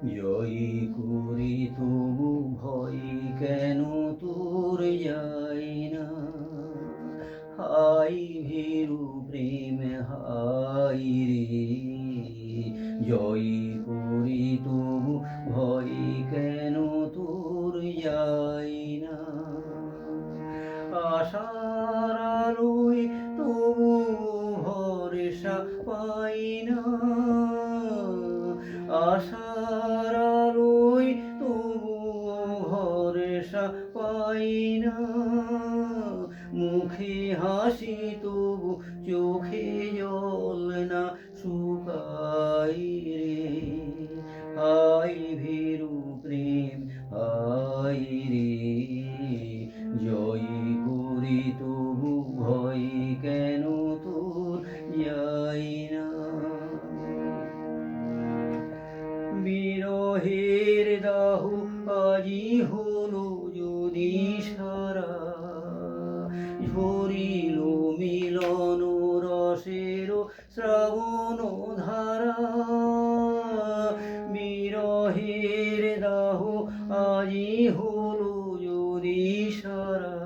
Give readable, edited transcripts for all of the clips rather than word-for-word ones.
জয়ী করি তবু ভয় কেন তোর যাই না, হাই ভীরু প্রেম হাই রে। জয়ী করি তবু ভয় কেন তোর যাই না, আশার আলোয় তবু ভরসা পাই না, আশার আলোয় তবু ভরসা পাই না। মুখে হাসি তবু চোখে জল না শুকাই রে। হাই ভীরু প্রেম হাই রে। জয়ী করি তবু ভয় কেন তোর যাই না। বিরহের দাহ আজি হলো যদি সারা, ঝরিল মিলন রসের শ্রাবণ ধারা। বিরহের দাহ আজি হলো যদি সারা,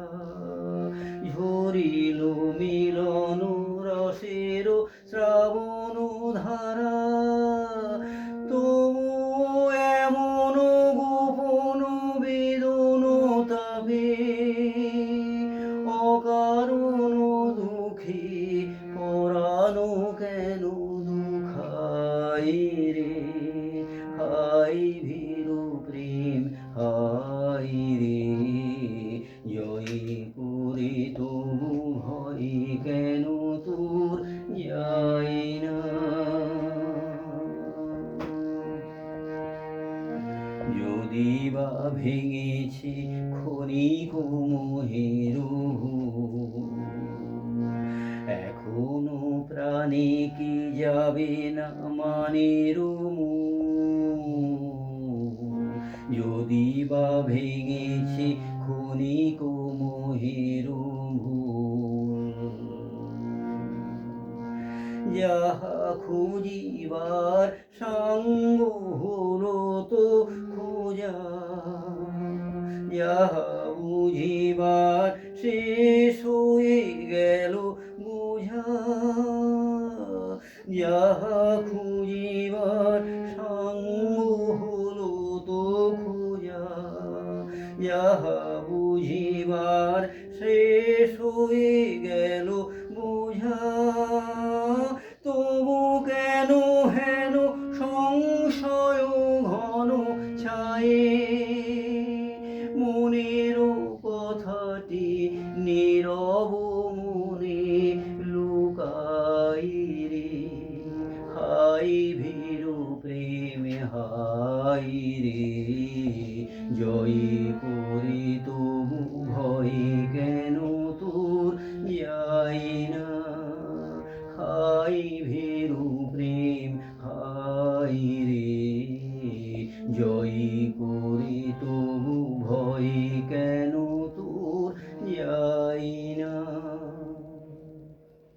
ঝরিল মিলন রসের শ্রাবণ ধারা। তবু এমন গোপন বেদন তাবে, অকারণ দুঃখে পরাণ কেন দুঃখাই রে। হাই ভীরু প্রেম হাই রে। জয়ী করি তবু ভয় কেন তোর যাই না। যদি বা ভেঙেছে ক্ষণিক মোহের এখনো প্রাণে কি যাবে না মানের। যদি বা ভেঙেছে ক্ষণিক মোহের যাহা খুঁজিবার সঙ্গ হলো তো খোঁজা, যাহা বুঝিবার শেষ হয়ে গেল বোঝা। যাহা খুঁজিবার সঙ্গ হলো তো খোঁজা, যাহা বুঝিবার শেষ হয়ে গেল বোঝা। তবু কেন হেন সংশয় ঘন ছায়ে, মনের কথাটি নীরব মনে লুকাই রে। হাই ভীরু প্রেম হাই রে। জয়ী